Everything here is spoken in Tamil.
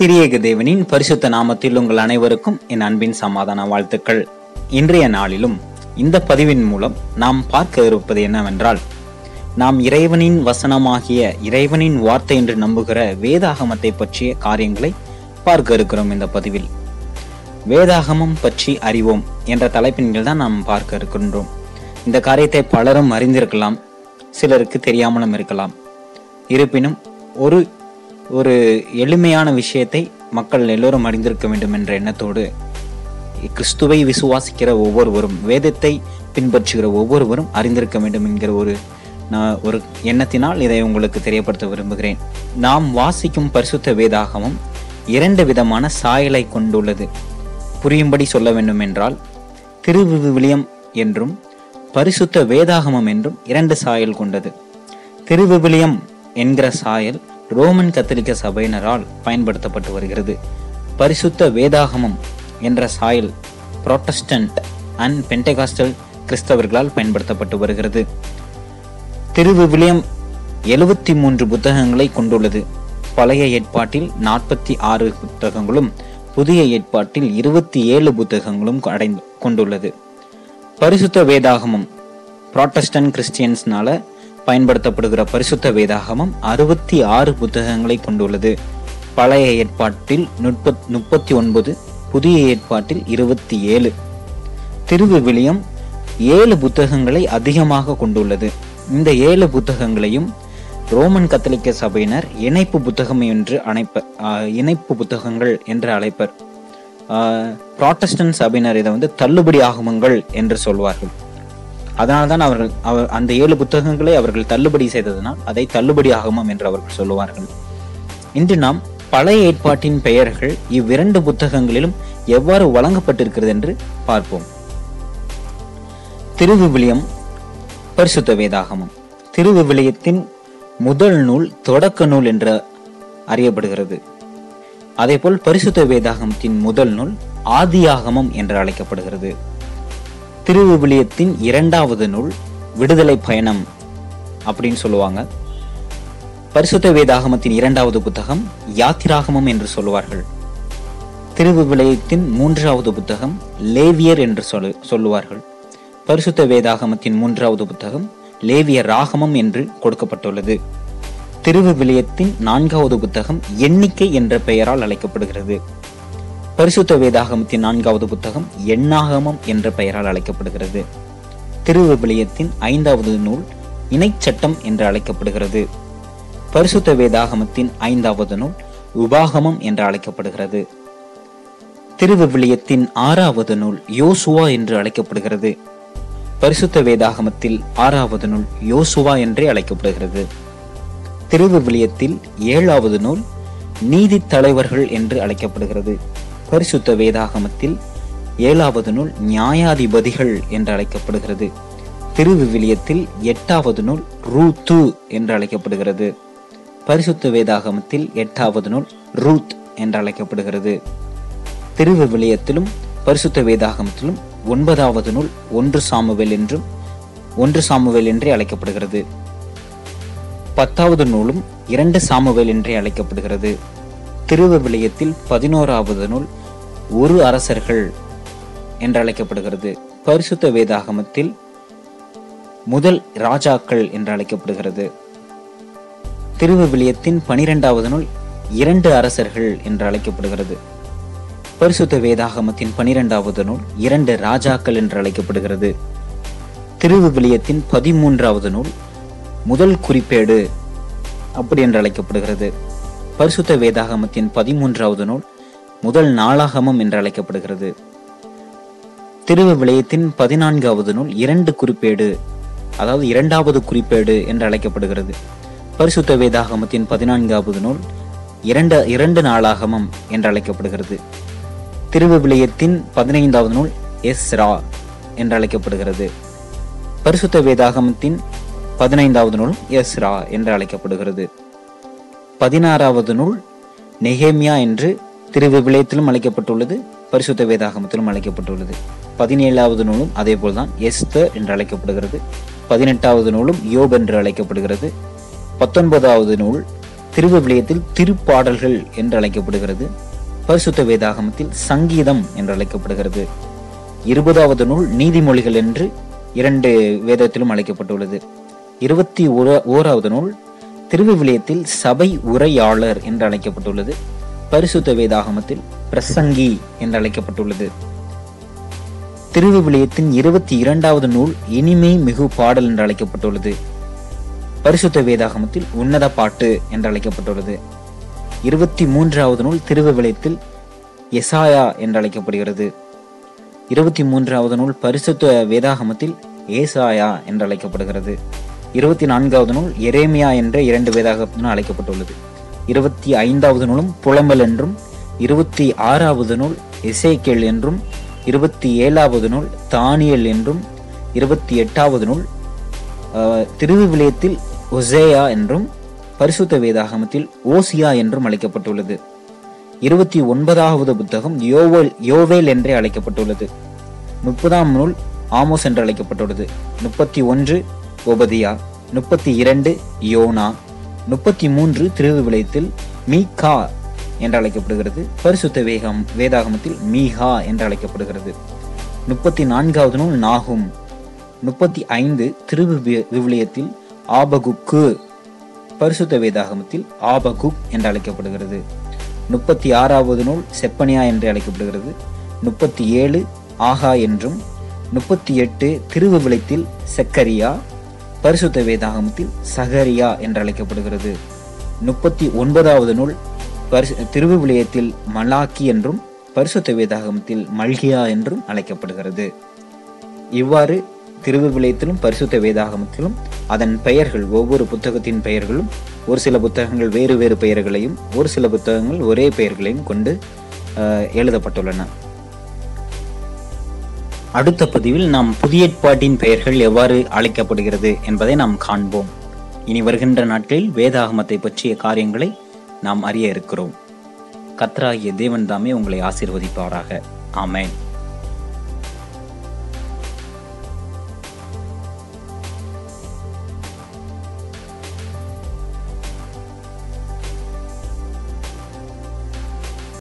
திரியேக தேவனின் பரிசுத்த நாமத்தில் உங்கள் அனைவருக்கும் என் அன்பின் சமாதான வாழ்த்துக்கள். இன்றைய நாளிலும் இந்த பதிவின் மூலம் நாம் பார்க்க இருப்பது என்னவென்றால், நாம் இறைவனின் வசனமாகிய இறைவனின் வார்த்தை என்று நம்புகிற வேதாகமத்தை பற்றிய காரியங்களை பார்க்க இருக்கிறோம். இந்த பதிவில் வேதாகமம் பற்றி அறிவோம் என்ற தலைப்பின் கீழ் தான் நாம் பார்க்க இருக்கின்றோம். இந்த காரியத்தை பலரும் அறிந்திருக்கலாம், சிலருக்கு தெரியாமலும் இருக்கலாம். இருப்பினும் ஒரு எளிமையான விஷயத்தை மக்கள் எல்லோரும் அறிந்திருக்க வேண்டும் என்ற எண்ணத்தோடு கிறிஸ்துவை விசுவாசிக்கிற ஒவ்வொருவரும், வேதத்தை பின்பற்றுகிற ஒவ்வொருவரும் அறிந்திருக்க வேண்டும் என்கிற ஒரு எண்ணத்தினால் இதை உங்களுக்கு தெரியப்படுத்த விரும்புகிறேன். நாம் வாசிக்கும் பரிசுத்த வேதாகமம் 2 விதமான சாயலை கொண்டுள்ளது. புரியும்படி சொல்ல வேண்டும் என்றால், திருவிவிலியம் என்றும் பரிசுத்த வேதாகமம் என்றும் 2 சாயல் கொண்டது. திருவிவிலியம் என்கிற சாயல் ரோமன் கத்தோலிக்க சபையினரால் பயன்படுத்தப்பட்டு வருகிறது. பரிசுத்த வேதாகமம் என்ற சாயல் புராட்டஸ்டன்ட் அண்ட் பெண்டெகாஸ்டல் கிறிஸ்தவர்களால் பயன்படுத்தப்பட்டு வருகிறது. திருவிவிலியம் 73 புத்தகங்களை கொண்டுள்ளது. பழைய ஏற்பாட்டில் 46 புத்தகங்களும் புதிய ஏற்பாட்டில் 27 புத்தகங்களும் கொண்டுள்ளது. பரிசுத்த வேதாகமம் புராட்டஸ்டன்ட் கிறிஸ்டியன்ஸ்னால பயன்படுத்தப்படுகிற பரிசுத்த வேதாகமம் 66 புத்தகங்களை கொண்டுள்ளது. பழைய ஏற்பாட்டில் 39, புதிய ஏற்பாட்டில் 27. திருவிவிலியம் 7 புத்தகங்களை அதிகமாக கொண்டுள்ளது. இந்த 7 புத்தகங்களையும் ரோமன் கத்தோலிக்க சபையினர் இணைப்பு புத்தகம் என்று இணைப்பு புத்தகங்கள் என்று அழைப்பர். புராட்டஸ்டன்ட் சபையினர் இதை தள்ளுபடி ஆகமங்கள் என்று சொல்வார்கள். அதனால்தான் அந்த 7 புத்தகங்களை அவர்கள் தள்ளுபடி செய்ததனால் அதை தள்ளுபடி ஆகமம் என்று அவர்கள் சொல்லுவார்கள். இன்று நாம் பழைய ஏற்பாட்டின் பெயர்கள் இவ்விரண்டு புத்தகங்களிலும் எவ்வாறு வழங்கப்பட்டிருக்கிறது என்று பார்ப்போம். திருவிவிலியம், பரிசுத்த வேதாகமம். திருவிவிலியத்தின் முதல் நூல் தொடக்க நூல் என்று அறியப்படுகிறது. அதேபோல் பரிசுத்த வேதாகமத்தின் முதல் நூல் ஆதியாகமம் என்று அழைக்கப்படுகிறது. திருவிவிலியத்தின் 2வது நூல் விடுதலை பயணம் அப்படின்னு சொல்லுவாங்க. பரிசுத்த வேதாகமத்தின் 2வது புத்தகம் யாத்திராகமம் என்று சொல்லுவார்கள். திருவிவிலியத்தின் 3வது புத்தகம் லேவியர் என்று சொல்லுவார்கள். பரிசுத்த வேதாகமத்தின் 3வது புத்தகம் லேவியர் ராகமம் என்று கொடுக்கப்பட்டுள்ளது. திருவிவிலியத்தின் 4வது புத்தகம் எண்ணிக்கை என்ற பெயரால் அழைக்கப்படுகிறது. பரிசுத்த வேதாகமத்தின் 4வது புத்தகம் எண்ணாகமம் என்ற பெயரால் அழைக்கப்படுகிறது. திருவிவிலியத்தின் 5வது நூல் இணைச்சட்டம் என்று அழைக்கப்படுகிறது. பரிசுத்த வேதாகமத்தின் 5வது நூல் உபாகமம் என்று அழைக்கப்படுகிறது. திருவிவிலியத்தின் 6வது நூல் யோசுவா என்று அழைக்கப்படுகிறது. பரிசுத்த வேதாகமத்தில் 6வது நூல் யோசுவா என்றே அழைக்கப்படுகிறது. திருவிவிலியத்தில் 7வது நூல் நீதி தலைவர்கள் என்று அழைக்கப்படுகிறது. பரிசுத்த வேதாகமத்தில் 7வது நூல் நியாயாதிபதிகள் என்று அழைக்கப்படுகிறது. திருவிவிலியத்தில் 8வது நூல் ரூத்து என்று அழைக்கப்படுகிறது. பரிசுத்த வேதாகமத்தில் 8வது நூல் ரூத் என்று அழைக்கப்படுகிறது. திருவிவிலியத்திலும் பரிசுத்த வேதாகமத்திலும் 9வது நூல் 1 சாமுவேல் என்றே அழைக்கப்படுகிறது. 10வது நூலும் 2 சாமுவேல் என்றே அழைக்கப்படுகிறது. திருவிவிலியத்தில் 11வது நூல் 1 அரசர்கள் என்று அழைக்கப்படுகிறது. பரிசுத்த வேதாகமத்தில் முதல் ராஜாக்கள் என்று அழைக்கப்படுகிறது. திருவிவிலியத்தின் 12வது நூல் 2 அரசர்கள் என்று அழைக்கப்படுகிறது. பரிசுத்த வேதாகமத்தின் 12வது நூல் 2 ராஜாக்கள் என்று அழைக்கப்படுகிறது. திருவிவிலியத்தின் 13வது நூல் முதல் குறிப்பேடு அப்படி என்று அழைக்கப்படுகிறது. பரிசுத்த வேதாகமத்தின் 13வது நூல் முதல் நாளாகமம் என்று அழைக்கப்படுகிறது. திருவிவிலியத்தின் 14வது நூல் 2 குறிப்பேடு, அதாவது 2வது குறிப்பேடு என்று அழைக்கப்படுகிறது. பரிசுத்த வேதாகமத்தின் 14வது நூல் 2 நாளாகமம் என்று அழைக்கப்படுகிறது. திருவிவிலியத்தின் 15வது நூல் எஸ்ரா என்று அழைக்கப்படுகிறது. பரிசுத்த வேதாகமத்தின் 15வது நூல் எஸ்ரா என்று அழைக்கப்படுகிறது. 16வது நூல் நெகேமியா என்று திருவிவிலியத்திலும் அழைக்கப்பட்டுள்ளது, பரிசுத்த வேதாகமத்திலும் அழைக்கப்பட்டுள்ளது. 17வது நூலும் அதே போல்தான் எஸ்தர் என்று அழைக்கப்படுகிறது. 18வது நூலும் யோப் என்று அழைக்கப்படுகிறது. 19வது நூல் திருவிவிலியத்தில் திருப்பாடல்கள் என்று அழைக்கப்படுகிறது. பரிசுத்த வேதாகமத்தில் சங்கீதம் என்று அழைக்கப்படுகிறது. 20வது நூல் நீதிமொழிகள் என்று 2 வேதத்திலும் அழைக்கப்பட்டுள்ளது. 21வது நூல் திருவிவிலியத்தில் சபை உரையாளர் என்று அழைக்கப்பட்டுள்ளது. பரிசுத்த வேதாகமத்தில் பிரசங்கி என்று அழைக்கப்பட்டுள்ளது. திருவிவிலியத்தின் 22வது நூல் இனிமை மிகு பாடல் என்று அழைக்கப்பட்டுள்ளது. பரிசுத்த வேதாகமத்தில் உன்னத பாட்டு என்று அழைக்கப்பட்டுள்ளது. 23வது நூல் திருவிவிலியத்தில் எசாயா என்று அழைக்கப்படுகிறது. 23வது நூல் பரிசுத்த வேதாகமத்தில் ஏசாயா என்று அழைக்கப்படுகிறது. 24வது நூல் எரேமியா என்ற 2 வேதாகமத்திலும் அழைக்கப்பட்டுள்ளது. 25வது நூலும் புலம்பல் என்றும், 26வது நூல் எசேக்கியேல் என்றும், 27வது நூல் தானியேல் என்றும், 28வது நூல் திருவிவிலியத்தில் ஒசேயா என்றும், பரிசுத்த வேதாகமத்தில் ஓசியா என்றும் அழைக்கப்பட்டுள்ளது. 29வது புத்தகம் யோவேல் என்றே அழைக்கப்பட்டுள்ளது. 30ஆம் நூல் ஆமோஸ் என்று அழைக்கப்பட்டுள்ளது. 31 ஒபதியா, 32 யோனா, 33 திருவிவிலியத்தில் மீகா என்று அழைக்கப்படுகிறது. பரிசுத்த வேதாகமத்தில் மீகா என்று அழைக்கப்படுகிறது. 34வது நூல் நாகும். 35 திருவிவிலியத்தில் ஆபகுக்கு, பரிசுத்த வேதாகமத்தில் ஆபகுக் என்று அழைக்கப்படுகிறது. 36வது நூல் செப்பனியா என்று அழைக்கப்படுகிறது. 37 ஆகா என்றும், 38 திருவிவிலியத்தில் செக்கரியா, பரிசுத்த வேதாகமத்தில் சகரியா என்று அழைக்கப்படுகிறது. 39வது நூல் திருவிவிலியத்தில் மலாக்கி என்றும், பரிசுத்த வேதாகமத்தில் மல்கியா என்றும் அழைக்கப்படுகிறது. இவ்வாறு திருவிவிலியத்திலும் பரிசுத்த வேதாகமத்திலும் அதன் பெயர்கள், ஒவ்வொரு புத்தகத்தின் பெயர்களும், ஒரு சில புத்தகங்கள் வேறு வேறு பெயர்களையும், ஒரு சில புத்தகங்கள் ஒரே பெயர்களையும் கொண்டு எழுதப்பட்டுள்ளன. அடுத்த பதிவில் நாம் புதிய ஏற்பாட்டின் பெயர்கள் எவ்வாறு அழைக்கப்படுகிறது என்பதை நாம் காண்போம். இனி வருகின்ற நாட்களில் வேதாகமத்தை பற்றிய காரியங்களை நாம் அறிய இருக்கிறோம். கர்த்தராகிய தேவன் தாமே உங்களை ஆசீர்வதிப்பாராக. ஆமென்.